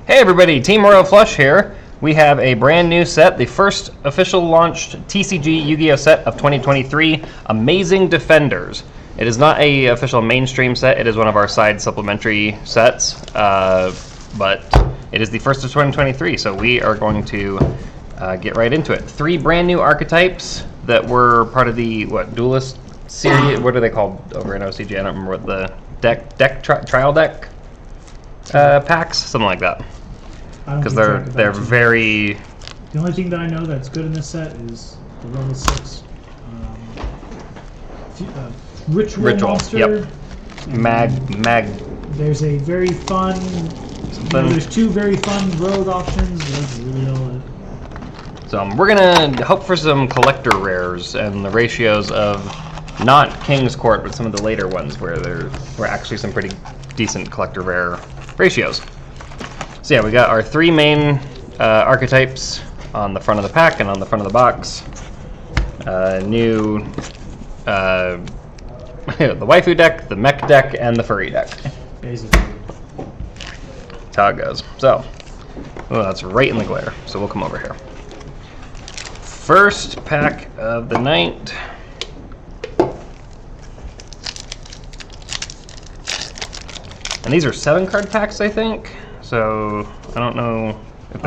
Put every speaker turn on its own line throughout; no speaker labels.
Hey everybody, Team Royal Flush here. We have a brand new set, the first official launched TCG Yu-Gi-Oh set of 2023, Amazing Defenders. It is not a official mainstream set, it is one of our side supplementary sets, but it is the first of 2023, so we are going to get right into it. 3 brand new archetypes that were part of the, Duelist series? What are they called over in OCG? I don't remember what the trial deck packs, something like that. Because they're very.
The only thing that I know that's good in this set is the level 6 ritual monster.
Yep. Mag.
There's a very fun. There's 2 very fun road options. That's really all it.
So we're gonna hope for some collector rares and the ratios of not King's Court, but some of the later ones where there were actually some pretty decent collector rare ratios. So yeah, we got our 3 main archetypes on the front of the pack and on the front of the box. New the waifu deck, the mech deck, and the furry deck.
Basically.
That's how it goes. So, that's right in the glare. So we'll come over here. First pack of the night. And these are 7-card packs, I think. So I don't know if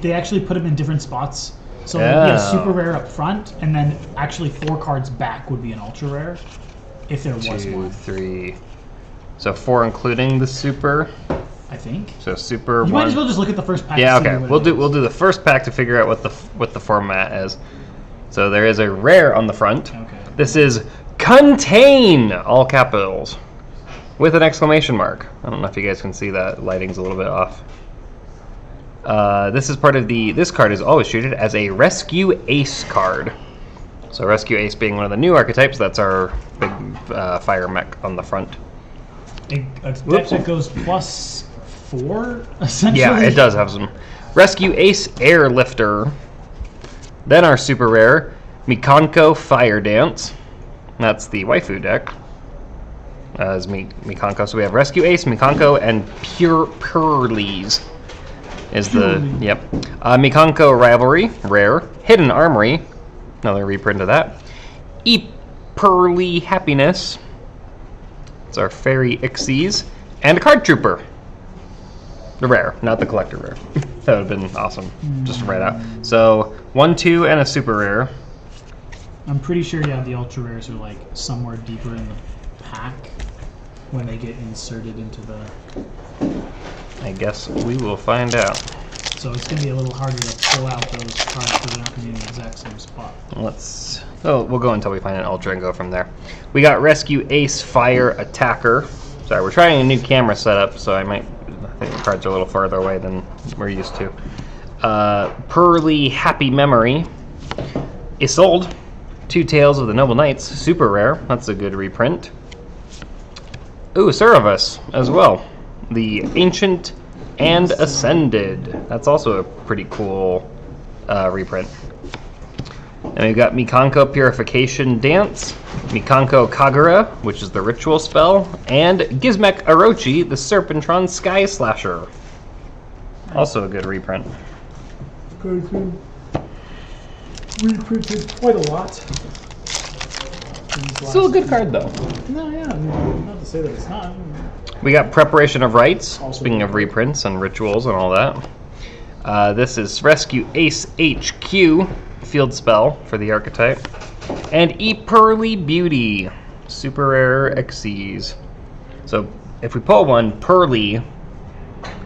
they actually put them in different spots. So there'd be a super rare up front, and then actually 4 cards back would be an ultra rare, if there was
2,
one.
3. So 4 including the super.
I think.
So super.
You might as well just look at the first pack.
Yeah. Okay. We'll do the first pack to figure out what the format is. So there is a rare on the front.
Okay.
This is Contain, all capitals, with an exclamation mark. I don't know if you guys can see that. Lighting's a little bit off. This is part of this card is always treated as a Rescue Ace card. So Rescue Ace being one of the new archetypes, that's our big fire mech on the front.
A deck that goes +4, essentially?
Yeah, it does have some. Rescue Ace Airlifter. Then our super rare, Mikanko Fire Dance. That's the waifu deck. As Mikanko. So we have Rescue Ace, Mikanko, and Pure Pearlies is the yep. Mikanko Rivalry, rare. Hidden Armory, another reprint of that. Pearly Happiness. It's our Fairy Ixies, and a Card Trooper. The rare, not the collector rare. That would have been awesome, just to write out. So 1, 2, and a super rare.
I'm pretty sure, yeah, the ultra rares are like somewhere deeper in the pack when they get inserted into the.
I guess we will find out.
So it's going to be a little harder to pull out those cards because they're not going to be in the exact same spot.
We'll go until we find an ultra and go from there. We got Rescue Ace Fire Attacker. Sorry, we're trying a new camera setup, so I think the cards are a little farther away than we're used to. Pearly Happy Memory. Isolde. 2 Tales of the Noble Knights. Super rare. That's a good reprint. Ooh, Cerebus as well. The Ancient and Ascended. That's also a pretty cool reprint. And we've got Mikanko Purification Dance, Mikanko Kagura, which is the ritual spell, and Gizmek Orochi, the Serpentron Sky Slasher. Also a good reprint.
Reprinted quite a lot.
Still a good card though.
No, yeah, not to say that it's not.
We got Preparation of Rites, speaking of reprints and rituals and all that. This is Rescue Ace HQ, field spell for the archetype. And Pearly Beauty, super rare Xyz. So if we pull one, Pearly,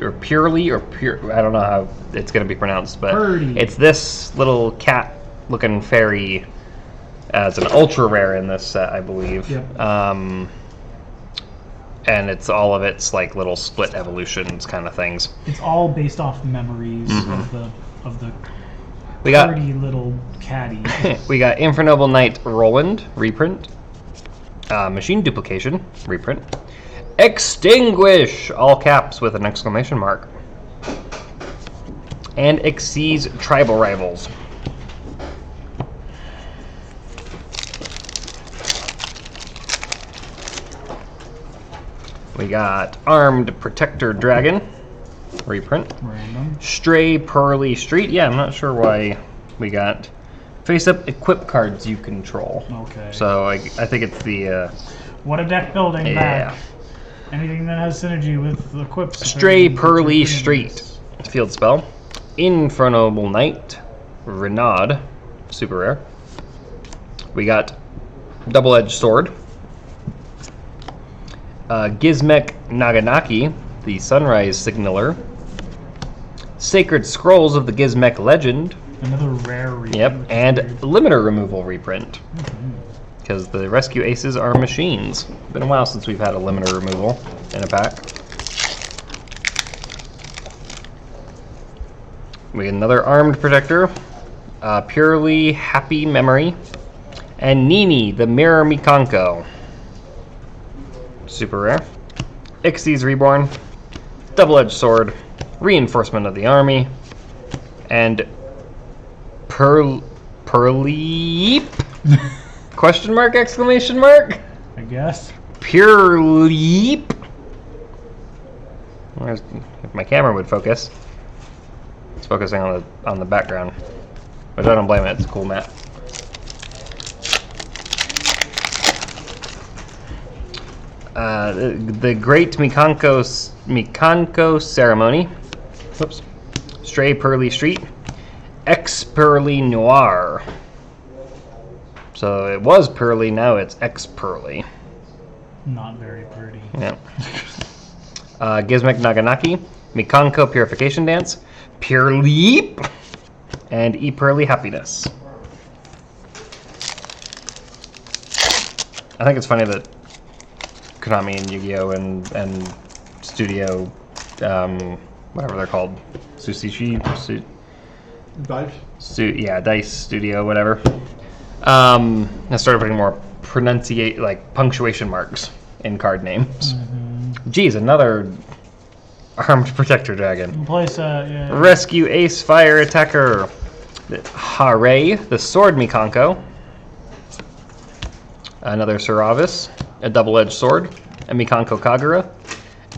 or Purely, or Pure, I don't know how it's going to be pronounced, but
Purdy.
It's this little cat-looking fairy. It's an ultra rare in this set, I believe.
Yep.
And it's all of its like little split evolutions kind of things.
It's all based off memories of the
We got
pretty little caddy.
we got Infernoble Knight Roland reprint, Machine Duplication reprint, Extinguish, all caps with an exclamation mark, and Xyz Tribal Rivals. We got Armed Protector Dragon, reprint.
Random.
Stray Pearly Street. Yeah, I'm not sure why we got face-up equip cards you control.
Okay.
So I think it's the
What a deck building
yeah.
back. Anything that has synergy with equips.
Stray Pearly Street. Field spell. Infernal Knight. Renaud. Super rare. We got Double-Edged Sword. Gizmek Naganaki, the Sunrise Signaler. Sacred Scrolls of the Gizmek Legend.
Another rare reprint.
Yep,
which is
and
weird.
limiter removal reprint. Because the Rescue Aces are machines. Been a while since we've had a limiter removal in a pack. We get another Armed Protector. Purely Happy Memory. And Nini, the Mirror Mikanko. Super rare. Ixies Reborn. Double-Edged Sword. Reinforcement of the Army. And Pearleep? Question mark, exclamation mark?
I guess.
Pure Leap. If my camera would focus. It's focusing on the background. Which I don't blame it, it's a cool map. The Great Mikanko Ceremony. Whoops. Stray Pearly Street. X Pearly Noir. So it was Pearly, now it's X Pearly.
Not very pretty.
Yeah. Gizmek Naganaki. Mikanko Purification Dance. Pure Leap. And E Pearly Happiness. I think it's funny that Konami and Yu-Gi-Oh! and Studio, whatever they're called, Susishi,
Dice.
yeah, Dice Studio, whatever, has started putting more punctuation marks in card names. Geez, another Armed Protector Dragon.
Place, yeah.
Rescue Ace Fire Attacker. Hare, the Sword Mikanko. Another Saravis, a Double-Edged Sword, a Mikanko Kagura,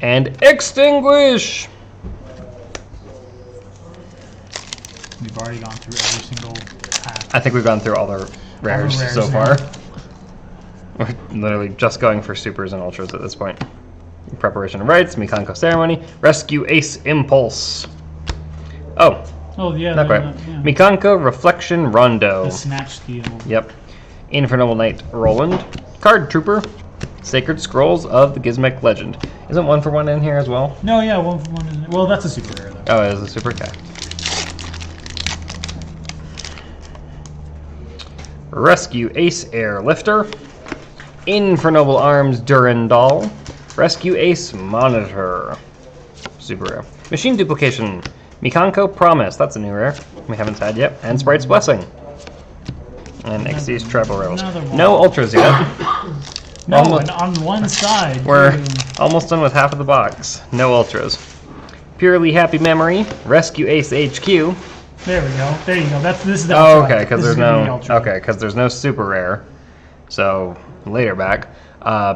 and Extinguish!
We've already gone through every single pack.
I think we've gone through all the rares
rares
so
now.
far. We're literally just going for supers and ultras at this point. Preparation of Rites, Mikanko Ceremony, Rescue Ace Impulse. Oh,
Oh, yeah.
not quite.
Yeah.
Mikanko Reflection Rondo.
The Snatch Steal.
Yep. Infernal Knight Roland. Card Trooper. Sacred Scrolls of the Gizmek Legend. Isn't 1-for-1 in here as well?
No, yeah, 1-for-1. Isn't it? Well, that's a super rare, though.
Oh, it is a super guy. Rescue Ace Airlifter. Infernoble Arms Durandal. Rescue Ace Monitor. Super rare. Machine Duplication. Mikanko Promise. That's a new rare. We haven't had yet. And Sprite's Blessing. And Xyz Travel Rails.
Another one.
No ultras yet.
No,
Almost-
and on one side.
We're
too.
almost done with half of the box. No ultras. Purely Happy Memory. Rescue Ace HQ.
There we go. There you go. This is the
Oh,
ultra.
okay, because
This
there's
is gonna be
no
ultra.
okay, because there's no super rare. So later back,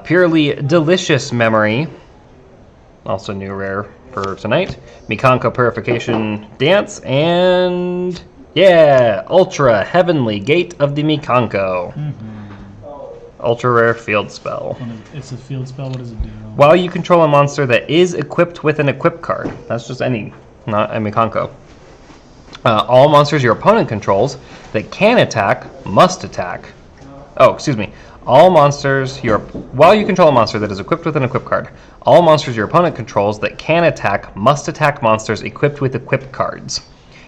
Purely Delicious Memory, also new rare for tonight. Mikanko Purification Dance and yeah, Ultra Heavenly Gate of the Mikanko. Ultra rare field spell.
It's a field spell. What does it do?
While you control a monster that is equipped with an equip card, that's just any, not a Mikanko. All monsters your opponent controls that can attack must attack. Oh, excuse me. All monsters while you control a monster that is equipped with an equip card, all monsters your opponent controls that can attack must attack monsters equipped with equip cards.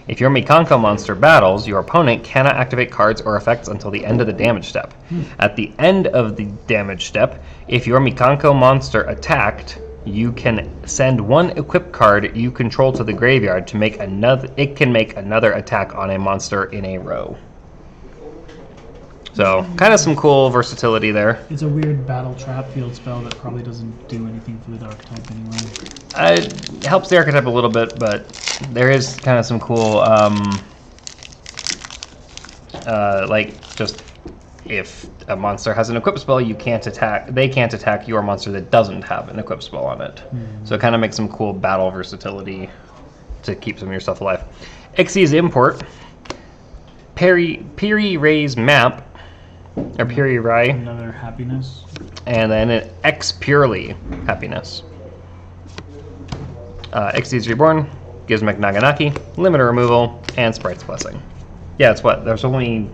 If your Mikanko monster battles, your opponent cannot activate cards or effects until the end of the damage step. At the end of the damage step, if your Mikanko monster attacked, you can send one equip card you control to the graveyard to make another. It can make another attack on a monster in a row. So, kind of some cool versatility there.
It's a weird battle trap field spell that probably doesn't do anything for the archetype anyway.
It helps the archetype a little bit, but there is kind of some cool, just if a monster has an equip spell, they can't attack your monster that doesn't have an equip spell on it. So it kind of makes some cool battle versatility to keep some of your stuff alive. Xyz Import, Piri Ray's Map, or Piri Ray,
Another happiness.
and then an X Purely Happiness. Xyz Reborn, Gizmek Naganaki, Limiter Removal, and Sprite's Blessing. Yeah, it's what? There's only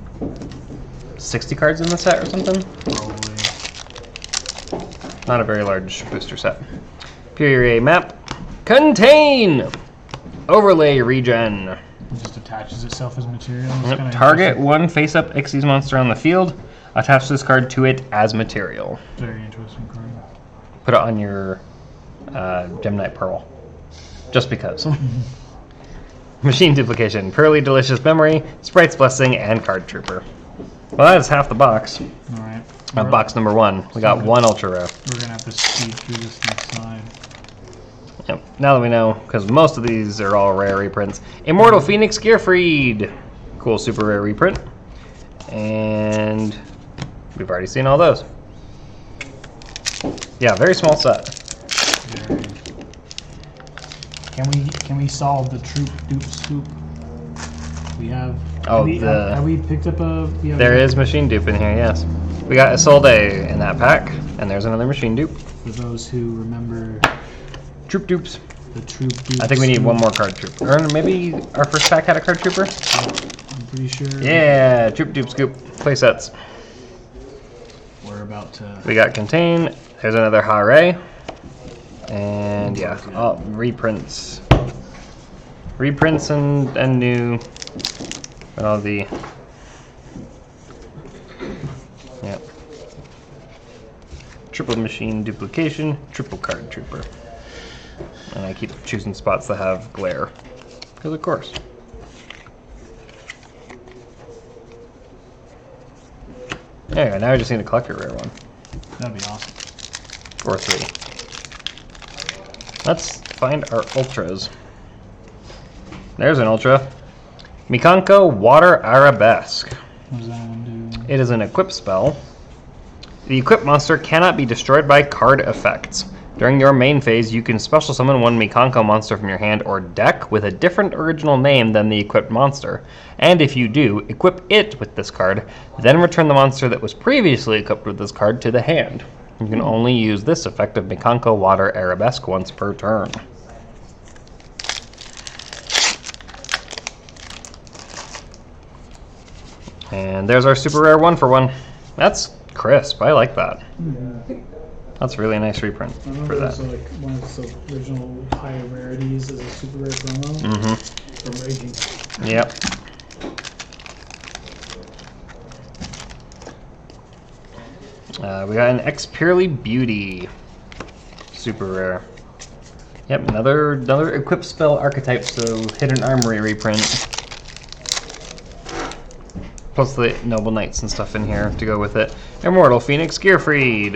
60 cards in the set or something?
Probably.
Not a very large booster set. Piri Map. Contain! Overlay Regen.
It just attaches itself as material. It's
Yep.
kinda
Target
interesting.
one face-up Xyz monster on the field. Attach this card to it as material.
Very interesting card.
Put it on your Gemnite Pearl. Just because. Machine Duplication. Pearly Delicious Memory, Sprite's Blessing, and Card Trooper. Well, that is half the box.
Alright.
Box number 1. We got one Ultra Rare.
We're gonna have to speed through this next side.
Yep. Now that we know, because most of these are all rare reprints. Immortal Phoenix Gearfried. Cool super rare reprint. And we've already seen all those. Yeah, very small set.
Very. Can we solve the troop dupe scoop? We have.
Oh,
have we picked up a?
There is machine dupe in here, yes. We got Isolde in that pack, and there's another machine dupe.
For those who remember
Troop dupes.
the troop dupe.
I think we need
scoop,
one more card trooper. Or maybe our first pack had a card trooper?
I'm pretty sure.
Yeah, troop dupe scoop. Playsets.
We're about to.
We got Contain. There's another Hare. And yeah, all reprints. Reprints and new. And all the. Yep. Triple machine duplication, triple card trooper. And I keep choosing spots that have glare. Because of course. There you go, now I just need a collector rare one.
That'd be awesome.
Or 3. Let's find our ultras. There's an ultra. Mikanko Water Arabesque.
What does that one do?
It is an equip spell. The equipped monster cannot be destroyed by card effects. During your main phase, you can special summon one Mikanko monster from your hand or deck with a different original name than the equipped monster. And if you do, equip it with this card, then return the monster that was previously equipped with this card to the hand. You can only use this effect of Mikanko Water Arabesque once per turn. And there's our super rare 1-for-1. That's crisp. I like that. That's a really nice reprint
I
for
remember it was
that.
like one of the original high rarities as a super rare promo
Mm-hmm.
from Raging.
Yep. We got an X Purely Beauty. Super rare. Yep, another equip spell archetype, so Hidden Armory reprint. Plus the Noble Knights and stuff in here to go with it. Immortal Phoenix Gearfried.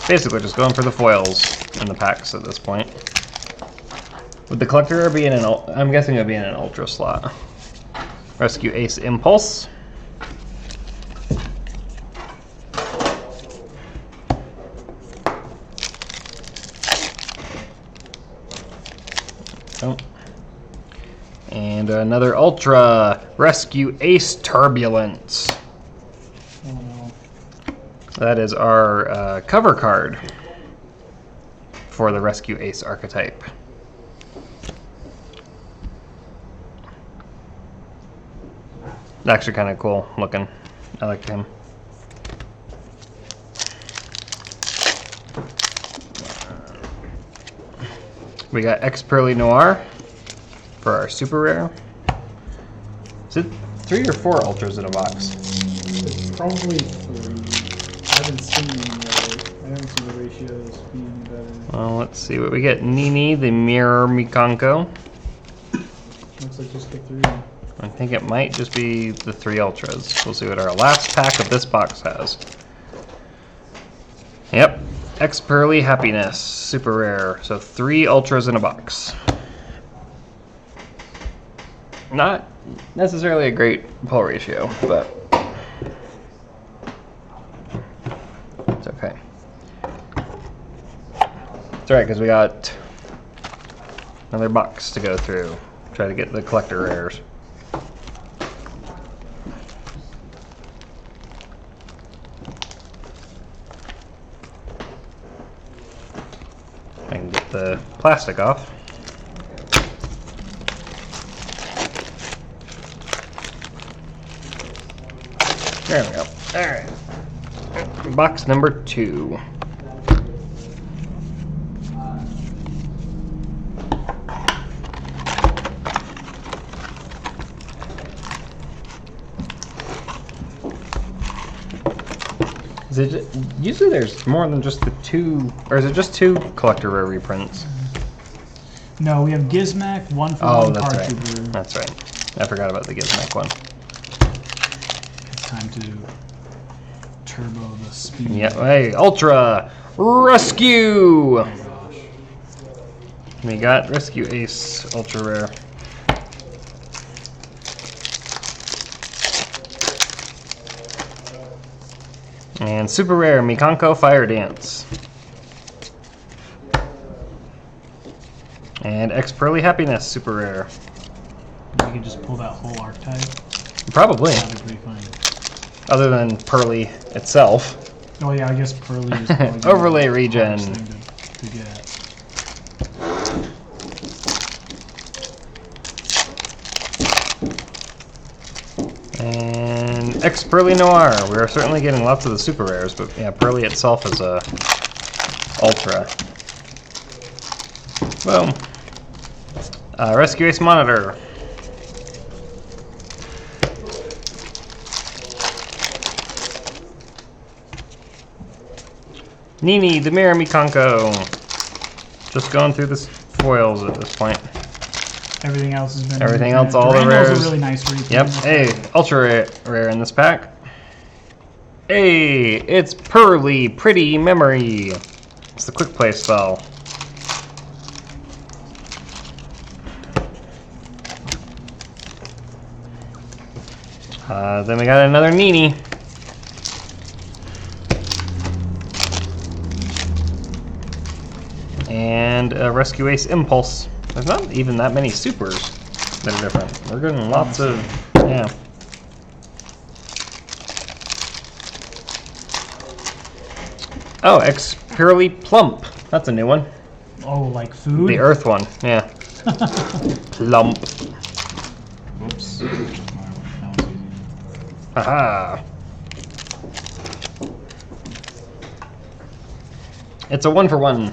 Basically just going for the foils in the packs at this point. Would the collector be in an I'm guessing it would be in an ultra slot. Rescue Ace Impulse. Oh. And another ultra Rescue Ace Turbulence.
Oh no.
That is our cover card for the Rescue Ace archetype. Actually kind of cool looking. I like him. We got X Pearly Noir for our super rare. Is it 3 or 4 ultras in a box?
It's probably 3. I haven't seen any other. I haven't seen the ratios be any better.
Well, let's see what we get. Nini, the Mirror Mikanko.
Looks like just the 3.
I think it might just be the 3 ultras. We'll see what our last pack of this box has. Yep. X Pearly Happiness. Super rare. So 3 ultras in a box. Not necessarily a great pull ratio, but it's okay. It's alright, because we got Another box to go through. Try to get the collector rares. I can get the plastic off. There we go. Alright. Box number 2. Is it, usually there's more than just the 2, or is it just 2 collector rare reprints?
No, we have Gizmek, 1 for 1
that's
card
right.
trooper.
That's right. I forgot about the Gizmek one.
It's time to turbo the speed.
Yeah, hey, Ultra Rescue!
Oh my gosh.
We got Rescue Ace Ultra Rare. And Super Rare Mikanko Fire Dance. And X Pearly Happiness Super Rare.
You can just pull that whole archetype.
Probably.
That'd be pretty fun.
Other than Pearly itself.
Oh yeah, I guess Pearly is probably the
Overlay regen.
hardest thing to get.
And X Pearly Noir. We are certainly getting lots of the super rares, but yeah, Pearly itself is a ultra. Boom. Rescue Ace Monitor. Nini, the Mirror Mikanko. Just going through the foils at this point.
Everything else has been.
Everything
reprinted.
else, all the
Durango's
rares.
a really nice reprint.
Yep. Hey, ultra rare in this pack. Hey, it's Pearly Pretty Memory. It's the quick play spell. Then we got another Nini. And a Rescue Ace Impulse. There's not even that many supers that are different. We're getting lots of, yeah. Oh, X Purely Plump. That's a new one.
Oh, like food?
The Earth one, yeah. Plump.
Whoops. That was easy.
Aha. It's a 1-for-1.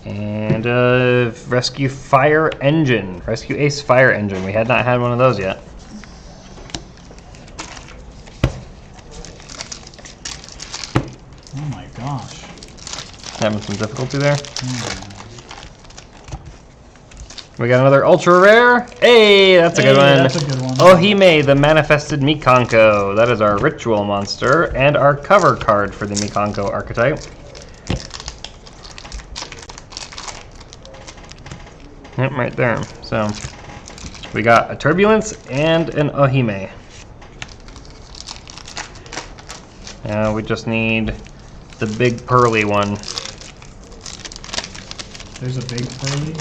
And Rescue Fire Engine. Rescue Ace Fire Engine. We had not had one of those yet.
Oh my gosh.
Having some difficulty there. We got another ultra rare. Hey, that's a good one.
That's a good one.
Ohime, the Manifested Mikanko. That is our ritual monster and our cover card for the Mikanko archetype. Yep, right there. So we got a Turbulence and an Ohime. Now we just need the big pearly one.
There's a big Pearly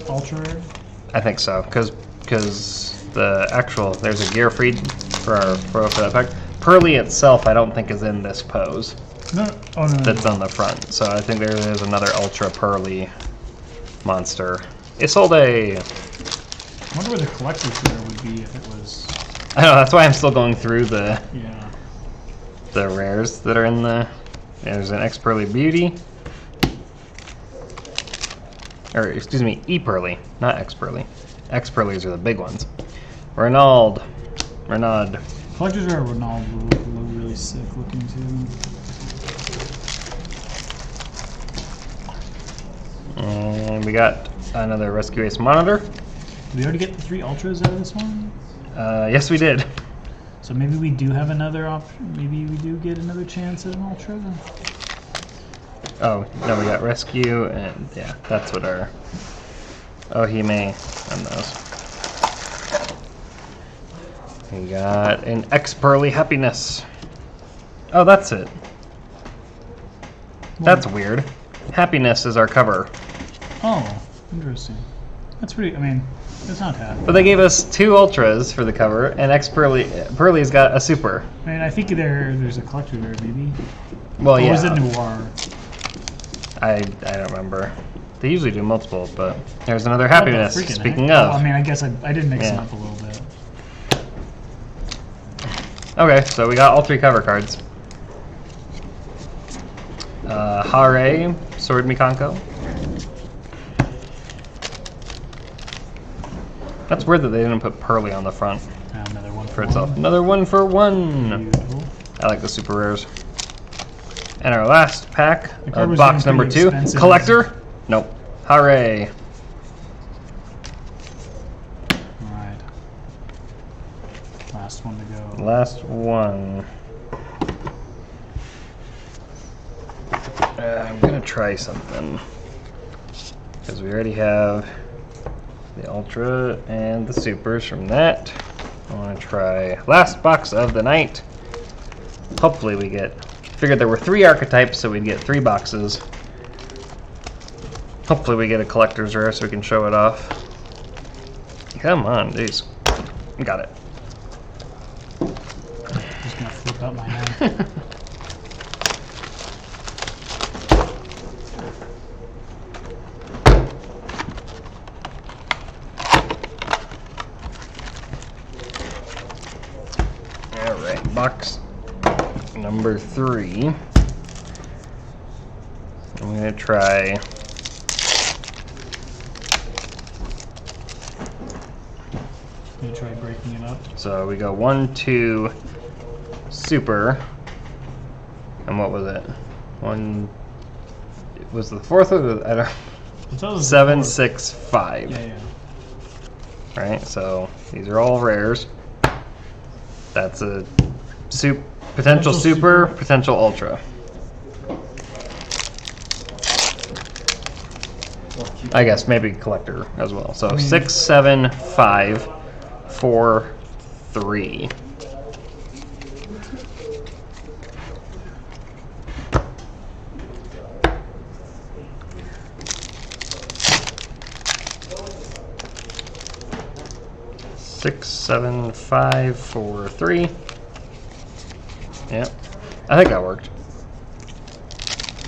ultra rare.
I think so, because the actual, there's a gear feed for that pack. Pearly itself, I don't think is in this pose.
No, oh no.
That's on the front. So I think there is another ultra pearly monster. Isolde.
I wonder where the collector's rare would be if it was.
I know, that's why I'm still going through the
Yeah.
rares that are in the. There's an X Pearly Beauty. Or excuse me, E Pearly, not X Pearly. X Pearlies are the big ones. Renaud.
Collector's rare Ronald will look really sick looking too.
And we got another Rescue Ace Monitor.
Did we already get the 3 ultras out of this one?
Yes, we did.
So maybe we do have another option. Maybe we do get another chance at an ultra.
Oh, no, we got Rescue, and yeah, that's what our Ohime and those. We got an X Pearly Happiness. Oh, that's it. That's weird. Happiness is our cover.
Oh, interesting. That's pretty. I mean, it's not bad.
But they gave us 2 ultras for the cover, and Pearly's got a super.
I mean, I think there's a collector there, maybe.
Well,
Or
yeah.
was it Noir?
I don't remember. They usually do multiple, but there's another happiness.
What the freaking
Speaking
heck?
of.
Oh, I mean, I guess I did mix them
Yeah.
up a little bit.
Okay, so we got all 3 cover cards. Hare, Sword Mikanko. That's weird that they didn't put Pearly on the front
Another one
for itself. Another 1 for 1.
Beautiful.
I like the super rares. And our last pack
The card
of
was
box
getting
number
pretty
2.
expensive.
Collector? Nope. Hare.
Alright. Last one to go.
Last one. I'm gonna try something. Because we already have the Ultra and the Supers from that. I want to try last box of the night. Hopefully we get... Figured there were 3 archetypes, so we'd get 3 boxes. Hopefully we get a collector's rare so we can show it off. Come on, jeez. Got it.
Just gonna flip out my hand.
Alright, box number 3. I'm gonna try
Gonna try breaking it up.
so we go 1, 2 super. And what was it? 1 was the 4th or the, I don't
What's that was
7,
before?
6, 5.
Yeah.
Right, so these are all rares. That's a potential super, potential ultra. I guess maybe collector as well. So 6, 7, 5, 4, 3. Six, 7, 5, 4, 3. Yep, I think that worked.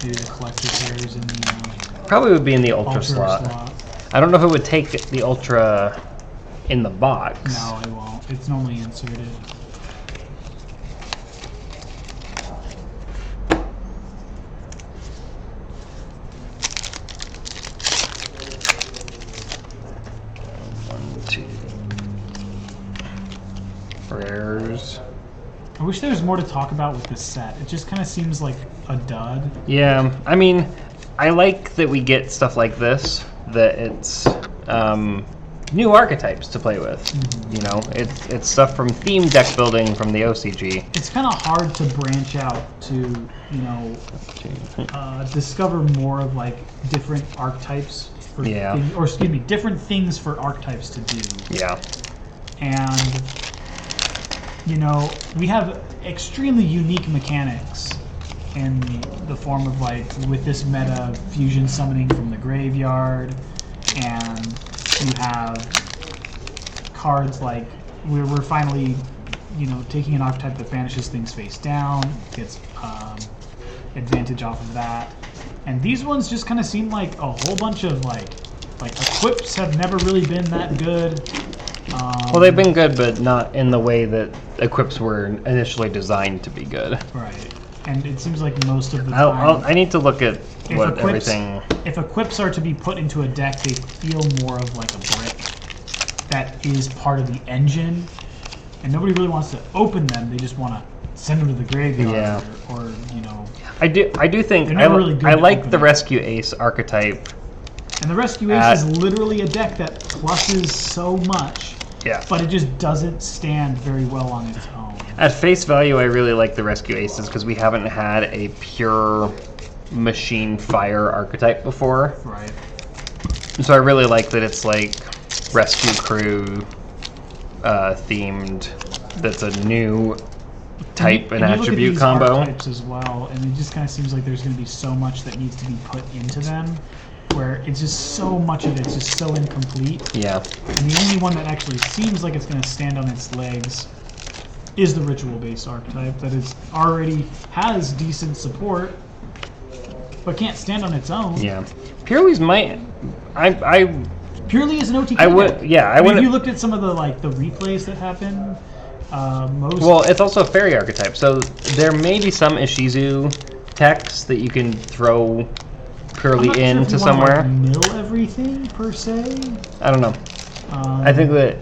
Maybe the collector pairs in the
Probably would be in the ultra
ultra
slot. I don't know if it would take the ultra in the box.
No, it won't. It's normally inserted.
One, 2. Rares.
I wish there was more to talk about with this set. It just kind of seems like a dud.
Yeah, I mean, I like that we get stuff like this, that it's new archetypes to play with.
Mm-hmm.
You know, it's stuff from theme deck building from the OCG.
It's kind of hard to branch out to, you know, discover more of like different archetypes for
Yeah.
things, or excuse me, different things for archetypes to do.
Yeah.
And you know, we have extremely unique mechanics in the form of like with this meta fusion summoning from the graveyard, and you have cards like we're finally, you know, taking an archetype that banishes things face down, gets advantage off of that, and these ones just kind of seem like a whole bunch of like equips have never really been that good.
Well, they've been good, but not in the way that equips were initially designed to be good.
Right, and it seems like most of the time,
I need to look at what
equips,
everything...
if equips are to be put into a deck, they feel more of like a brick that is part of the engine, and nobody really wants to open them. They just want to send them to the graveyard,
Yeah.
or you know.
I do think
They're never really good
I
to
like
open
the
up.
Rescue Ace archetype.
And the Rescue Ace is literally a deck that pluses so much,
Yeah.
but it just doesn't stand very well on its own.
At face value, I really like the Rescue Aces because we haven't had a pure machine fire archetype before.
Right.
So I really like that it's like Rescue Crew themed. That's a new type and
you look at
attribute
these
combo.
archetypes as well, and it just kind of seems like there's going to be so much that needs to be put into them, where it's just so much of it's just so incomplete.
Yeah.
And the only one that actually seems like it's going to stand on its legs is the ritual-based archetype that is already has decent support, but can't stand on its own.
Yeah. Purely's might. I
Purely is an OTK.
I would.
deck.
Yeah. I
I mean, if
wouldn't.
you looked at some of the the replays that happen, most.
Well, it's also a fairy archetype, so there may be some Ishizu text that you can throw
I'm
Purely
not sure if
into
you wanna,
somewhere.
mill everything per se.
I don't know.
Um,
I think that.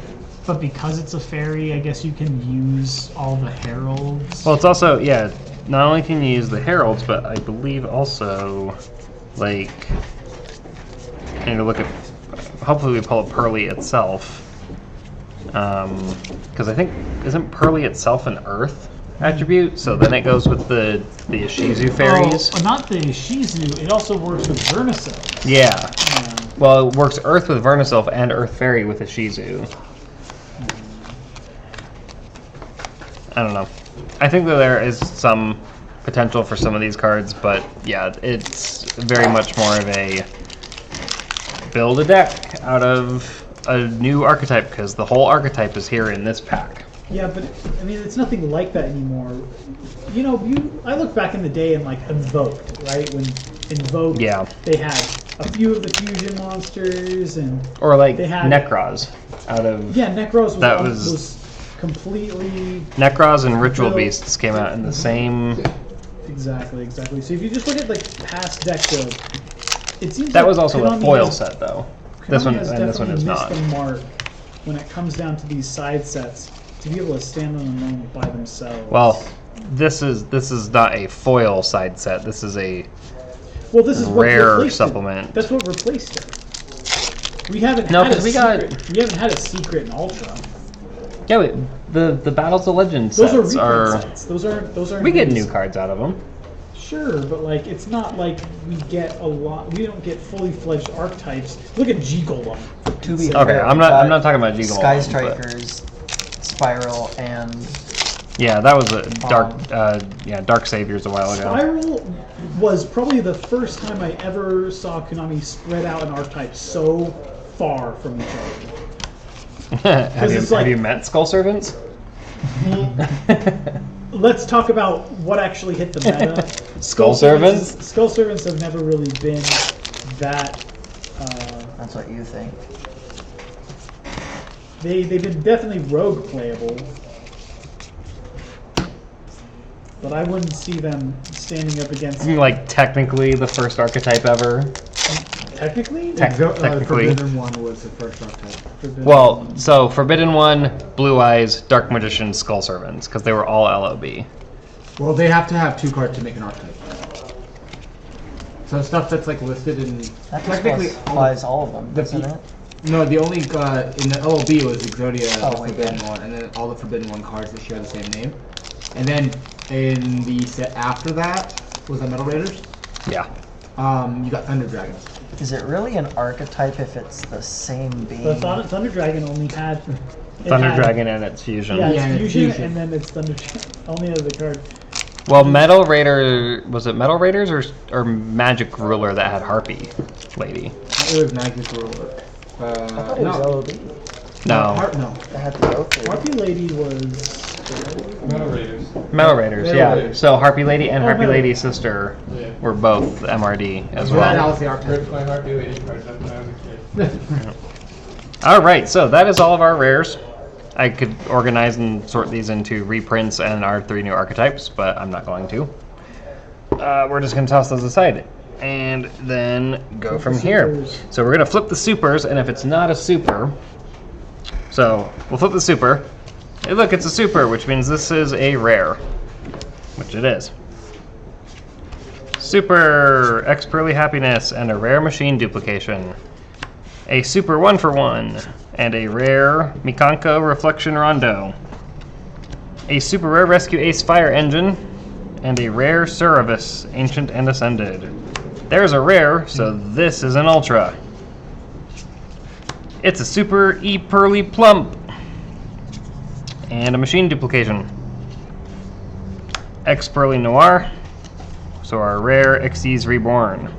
But because it's a fairy, I guess you can use all the heralds.
Well, it's also, yeah, not only can you use the heralds, but I believe also, like, I need to look at, hopefully we pull up Pearly itself. Because I think, isn't Pearly itself an earth attribute? So then it goes with the Ishizu fairies.
Oh, not the Shizu. It also works with Vermicell.
Yeah. Well, it works earth with Vernisylph and earth fairy with Ishizu. I don't know. I think that there is some potential for some of these cards, but yeah, it's very much more of a build a deck out of a new archetype, because the whole archetype is here in this pack.
Yeah, but I mean, it's nothing like that anymore. You know, I look back in the day and Invoked, right? When Invoked,
Yeah.
they had a few of the fusion monsters, and
Or like
They had-
Necros out of...
yeah, Necros
That
was completely
Necros and Ritual
Built-
Beasts came out in the same...
exactly. So if you just look at past deck build, it seems
That
like
was also a
Konami
foil
has-
set, though. This one,
Konami has
and this one
definitely
is
missed
not.
the mark when it comes down to these side sets to be able to stand on their own by themselves.
Well, this is not a foil side set. This is a
this is what
rare
replaced
supplement.
It. That's what replaced it. We haven't
No,
had a
'cause we
secret. We haven't had a secret in Ultra.
Yeah, wait, the Battles of Legends
Those
sets
are reprint sets. Those are.
We get new cards out of them.
Sure, but it's not like we get a lot. We don't get fully fledged archetypes. Look at G Golem.
To be
Okay,
fair,
I'm not talking about G-Golem,
Sky
but-
Strikers, Spiral, and
Yeah, that was a Dark Saviors a while ago.
Spiral was probably the first time I ever saw Konami spread out an archetype so far from each other.
have you met Skull Servants?
Let's talk about what actually hit the meta.
Skull Servants?
Skull Servants have never really been that.
that's what you think.
They've been definitely rogue playable, but I wouldn't see them standing up against.
Like technically the first archetype ever.
Technically,
Technically.
Forbidden One was the first archetype.
Well, so Forbidden One, Blue Eyes, Dark Magician, Skull Servants, because they were all LOB.
Well, they have to have 2 cards to make an archetype. So stuff that's listed in
That
technically
just applies all of them,
the
doesn't
pe-
it?
No, the only in the LOB was Exodia,
Oh,
the
wait,
Forbidden
yeah.
One, and then all the Forbidden One cards that share the same name. And then in the set after that was that Metal Raiders.
Yeah.
You got Thunder Dragons.
Is it really an archetype if it's the same being?
the Thunder Dragon only had
Thunder Dragon and its fusion.
Yeah,
Yeah,
it's
it's
fusion,
fusion.
and then it's Thunder Dragon. Only other card.
Well, Metal Raider, was it Metal Raiders or Magic Ruler that had Harpy Lady?
It was Magic Ruler.
I thought it was
no.
LOB.
No.
No.
It had the oath.
Harpy Lady was.
Metal Raiders.
Metal Raiders,
Metal
yeah.
Raiders.
So Harpy Lady and
Oh,
Harpy
Metal-
Lady's sister
Yeah.
were both MRD as
So that
well.
was the archetype.
Ripped my Harpy Lady cards up when I was a kid.
All right, so that is all of our rares. I could organize and sort these into reprints and our 3 new archetypes, but I'm not going to. We're just going to toss those aside and then go
Flip
from
the
here.
supers.
So we're going to flip the supers, and if it's not a super, so we'll flip the super. Hey, look, it's a super, which means this is a rare, which it is. Super X Pearly Happiness and a rare machine duplication. A super 1-for-1 and a rare Mikanko Reflection Rondo. A super rare Rescue Ace Fire Engine and a rare Suravis Ancient and Ascended. There's a rare, so this is an ultra. It's a super E Pearly Plump and a machine duplication. X-Pearly Noir. So our rare Xyz Reborn.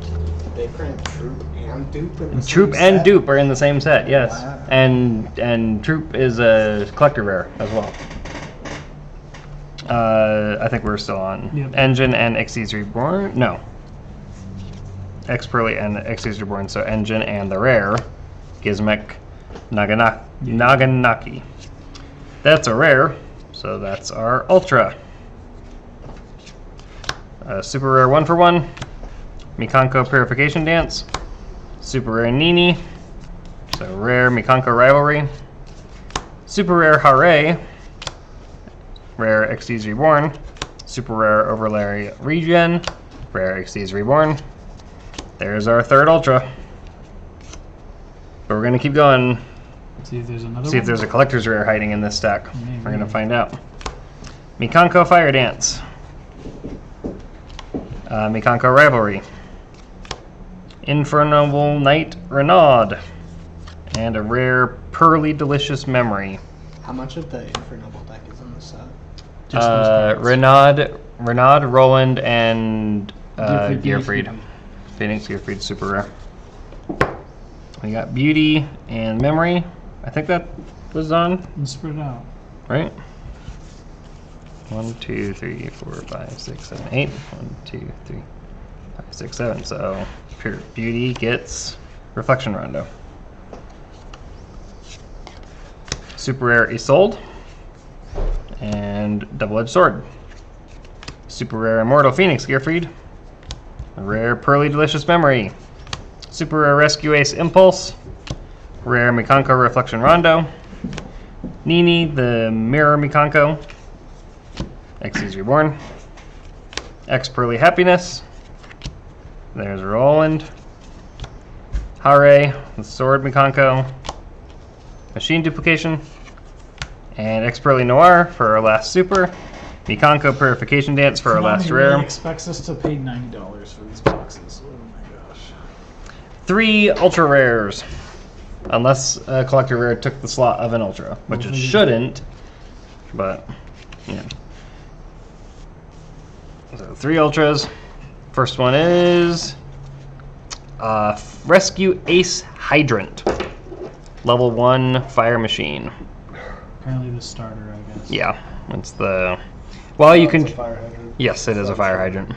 They print Troop and Dupe in the
Troop
same
and
set?
Dupe are in the same set, yes.
Wow.
And Troop is a collector rare as well. I think we're still on
Yep.
Engine and Xyz Reborn. No. X-Pearly and Xyz Reborn. So Engine and the rare Gizmek Naganaki. That's a rare. So that's our Ultra. Super rare 1-for-1. Mikanko Purification Dance. Super rare Nini. So rare Mikanko Rivalry. Super rare Hare. Rare Xyz Reborn. Super rare Overlay Regen. Rare Xyz Reborn. There's our third Ultra. But we're gonna keep going.
See if there's another
See if
one.
there's a collector's rare hiding in this stack.
Maybe.
We're gonna find out. Mikanko Fire Dance. Mikanko Rivalry. Infernal Knight Renaud. And a rare Pearly Delicious Memory.
How much of the Infernoble deck is in the set?
Just those cards.
Renaud, Roland, and
Gearfried,
Gearfried. Phoenix Gearfried, super rare. We got Beauty and Memory. I think that was on,
Let's spread it out.
right? 1, 2, 3, 4, 5, 6, 7, 8. 1, 2, 3, 5, 6, 7. So Pure Beauty gets Reflection Rondo. Super rare Isolde. And Double-Edged Sword. Super rare Immortal Phoenix Gearfried. Rare Pearly Delicious Memory. Super rare Rescue Ace Impulse. Rare Mikanko Reflection Rondo. Nini, the Mirror Mikanko. Xyz Reborn. X Pearly Happiness. There's Roland. Hare, the Sword Mikanko. Machine Duplication. And X Pearly Noir for our last super. Mikanko Purification Dance for our last
Konami
rare.
really expects us to pay $90 for these boxes. Oh my gosh.
3 ultra rares. Unless a collector rare took the slot of an ultra, which it
Hopefully.
shouldn't. But, yeah. So 3 ultras. First one is Rescue Ace Hydrant. Level 1 Fire Machine.
Apparently the starter, I guess.
Yeah, it's the... While you can...
It's a fire hydrant.
Yes, it is a fire hydrant.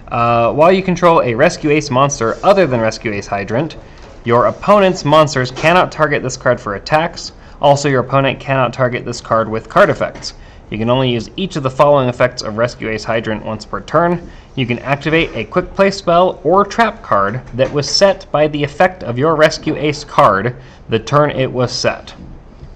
While you control a Rescue Ace monster other than Rescue Ace Hydrant, your opponent's monsters cannot target this card for attacks. Also, your opponent cannot target this card with card effects. You can only use each of the following effects of Rescue Ace Hydrant once per turn. You can activate a quick play spell or trap card that was set by the effect of your Rescue Ace card the turn it was set.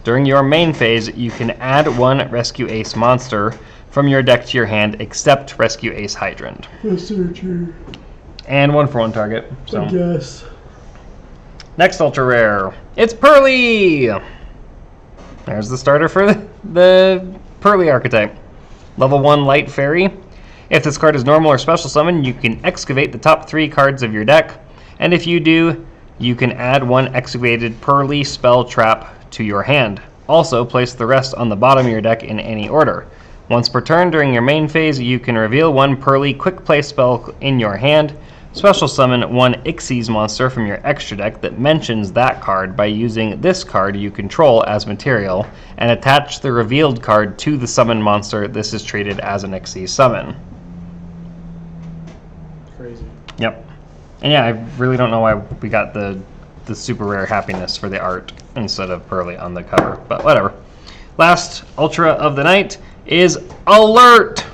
During your main phase, you can add 1 Rescue Ace monster from your deck to your hand except Rescue Ace Hydrant. And 1-for-1 target. So.
Yes.
Next ultra rare. It's Pearly! There's the starter for the Pearly archetype. Level 1 Light Fairy. If this card is normal or special summon, you can excavate the top 3 cards of your deck. And if you do, you can add 1 excavated Pearly spell trap to your hand. Also, place the rest on the bottom of your deck in any order. Once per turn during your main phase, you can reveal 1 Pearly quick play spell in your hand. Special summon 1 Xyz monster from your extra deck that mentions that card by using this card you control as material, and attach the revealed card to the summon monster. This is treated as an Xyz summon.
Crazy.
Yep. And yeah, I really don't know why we got the super rare Happiness for the art instead of Pearly on the cover, but whatever. Last ultra of the night is Alert!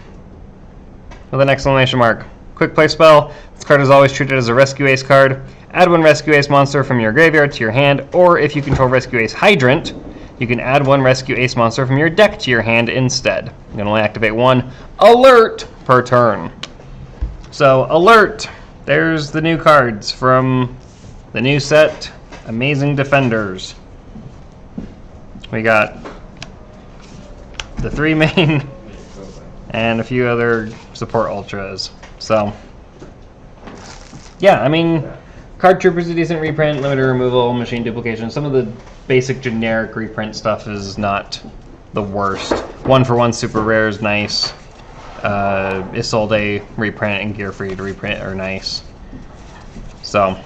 With an exclamation mark. Quick play spell. This card is always treated as a Rescue Ace card. Add 1 Rescue Ace monster from your graveyard to your hand, or if you control Rescue Ace Hydrant, you can add 1 Rescue Ace monster from your deck to your hand instead. You can only activate 1 Alert per turn. So, Alert! There's the new cards from the new set, Amazing Defenders. We got the 3 main and a few other support ultras. So, yeah, I mean, Card Trooper's a decent reprint, limited removal, machine duplication. Some of the basic generic reprint stuff is not the worst. 1-for-1 super rare is nice. Isolde reprint and Gearfried reprint are nice. So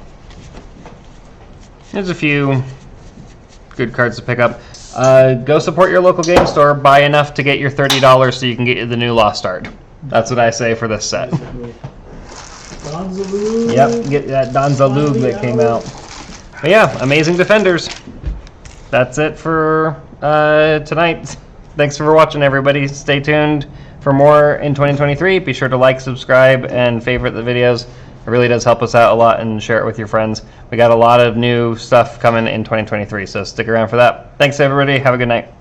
there's a few good cards to pick up. Go support your local game store. Buy enough to get your $30 so you can get the new Lost Art. That's what I say for this set.
Donzalug.
Yep, get that Donzalug that came out. But yeah, amazing defenders. That's it for tonight. Thanks for watching, everybody. Stay tuned for more in 2023. Be sure to like, subscribe, and favorite the videos. It really does help us out a lot, and share it with your friends. We got a lot of new stuff coming in 2023, so stick around for that. Thanks, everybody. Have a good night.